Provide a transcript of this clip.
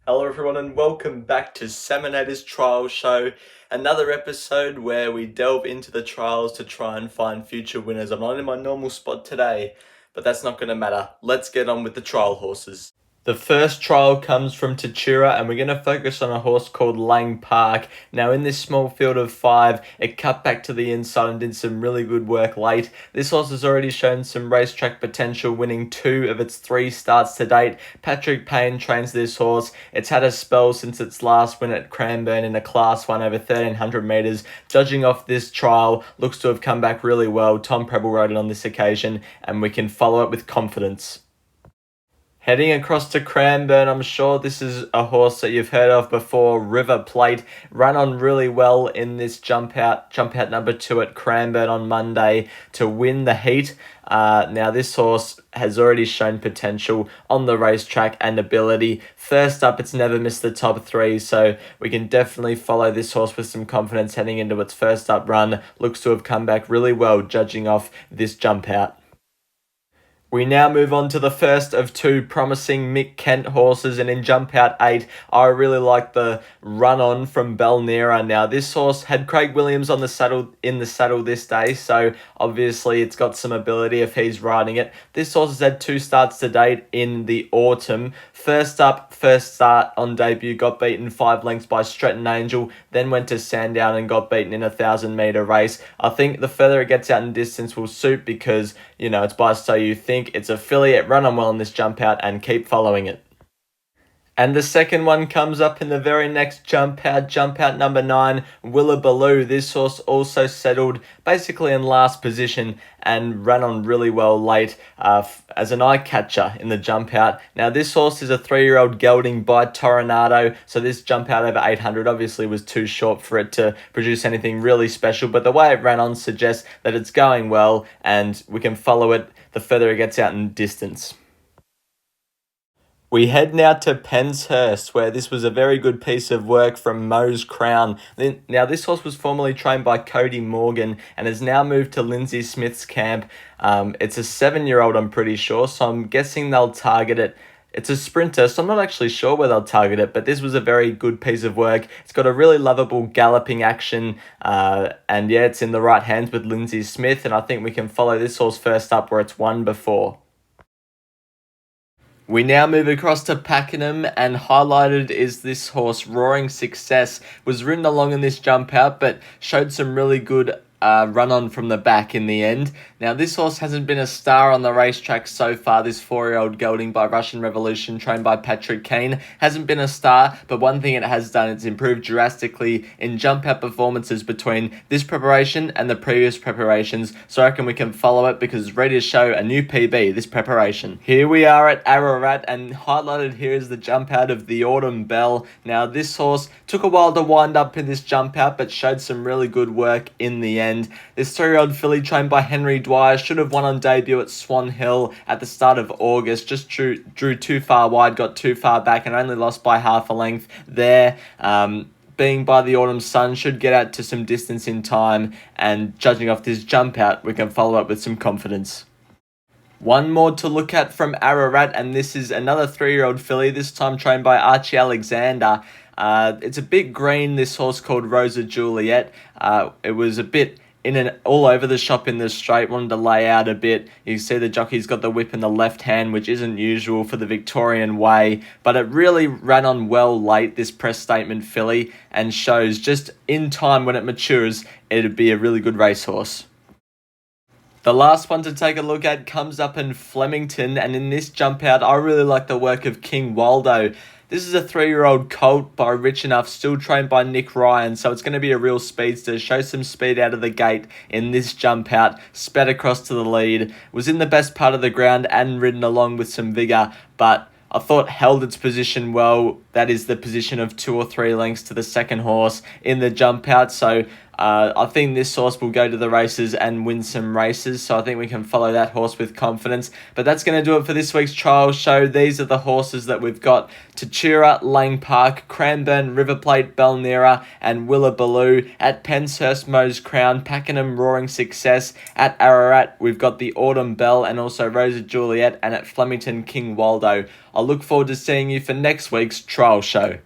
Hello everyone and welcome back to Saminator's Trial Show, another episode where we delve into the trials to try and find future winners. I'm not in my normal spot today, but that's not going to matter. Let's get on with the trial horses. The first trial comes from Tachura and we're going to focus on a horse called Lang Park. Now in this small field of 5, it cut back to the inside and did some really good work late. This horse has already shown some racetrack potential, winning 2 of its 3 starts to date. Patrick Payne trains this horse. It's had a spell since its last win at Cranbourne in a Class 1 over 1300 metres. Judging off this trial, looks to have come back really well. Tom Preble rode it on this occasion and we can follow it with confidence. Heading across to Cranbourne, I'm sure this is a horse that you've heard of before, River Plate. Ran on really well in this jump out number 2 at Cranbourne on Monday to win the heat. Now this horse has already shown potential on the racetrack and ability. First up, it's never missed the top 3, so we can definitely follow this horse with some confidence heading into its first up run. Looks to have come back really well judging off this jump out. We now move on to the first of 2 promising Mick Kent horses, and in jump out 8, I really like the run on from Belnera. Now this horse had Craig Williams in the saddle this day, so obviously it's got some ability if he's riding it. This horse has had 2 starts to date in the autumn. First start on debut, got beaten 5 lengths by Stretton Angel, then went to Sandown and got beaten in a 1,000-metre race. I think the further it gets out in distance will suit because, it's by So You Think. It's a filly. It run on well in this jump out and keep following it. And the second one comes up in the very next jump out number 9, Willabaloo. This horse also settled basically in last position and ran on really well late as an eye catcher in the jump out. Now this horse is a 3-year-old gelding by Toronado, so this jump out over 800 obviously was too short for it to produce anything really special, but the way it ran on suggests that it's going well and we can follow it the further it gets out in distance. We head now to Penshurst, where this was a very good piece of work from Mo's Crown. Now, this horse was formerly trained by Cody Morgan and has now moved to Lindsay Smith's camp. It's a 7-year-old, I'm pretty sure, so I'm guessing they'll target it. It's a sprinter, so I'm not actually sure where they'll target it, but this was a very good piece of work. It's got a really lovable galloping action, and yeah, it's in the right hands with Lindsay Smith, and I think we can follow this horse first up where it's won before. We now move across to Pakenham, and highlighted is this horse, Roaring Success. Was ridden along in this jump out, but showed some really good run on from the back in the end. Now this horse hasn't been a star on the racetrack so far. This 4-year-old gelding by Russian Revolution, trained by Patrick Kane, hasn't been a star, but one thing it has done, it's improved drastically in jump out performances between this preparation and the previous preparations, so I reckon we can follow it because it's ready to show a new PB this preparation. Here we are at Ararat, and highlighted here is the jump out of the Autumn Bell. Now this horse took a while to wind up in this jump out, but showed some really good work in the end. This 3-year-old filly, trained by Henry Dwyer, should have won on debut at Swan Hill at the start of August. Just drew too far wide, got too far back, and only lost by half a length there. Being by the autumn sun, should get out to some distance in time, and judging off this jump out, we can follow up with some confidence. One more to look at from Ararat, and this is another 3-year-old filly, this time trained by Archie Alexander. It's a bit green, this horse called Rosa Juliet. It was a bit in and all over the shop in the straight, wanted to lay out a bit. You see the jockey's got the whip in the left hand, which isn't usual for the Victorian way, but it really ran on well late, this press statement filly, and shows just in time when it matures, it'd be a really good racehorse. The last one to take a look at comes up in Flemington, and in this jump out, I really like the work of King Waldo. This is a 3-year-old colt by Rich Enough, still trained by Nick Ryan, so it's going to be a real speedster. Show some speed out of the gate in this jump out, sped across to the lead, was in the best part of the ground and ridden along with some vigour, but I thought held its position well. That is the position of 2 or 3 lengths to the second horse in the jump out, so I think this horse will go to the races and win some races, so I think we can follow that horse with confidence. But that's going to do it for this week's trial show. These are the horses that we've got: Tachira, Lang Park, Cranbourne, River Plate, Belnera, and Willabaloo. At Penshurst, Mo's Crown, Pakenham, Roaring Success. At Ararat, we've got the Autumn Bell and also Rosa Juliet, and at Flemington, King Waldo. I look forward to seeing you for next week's trial show.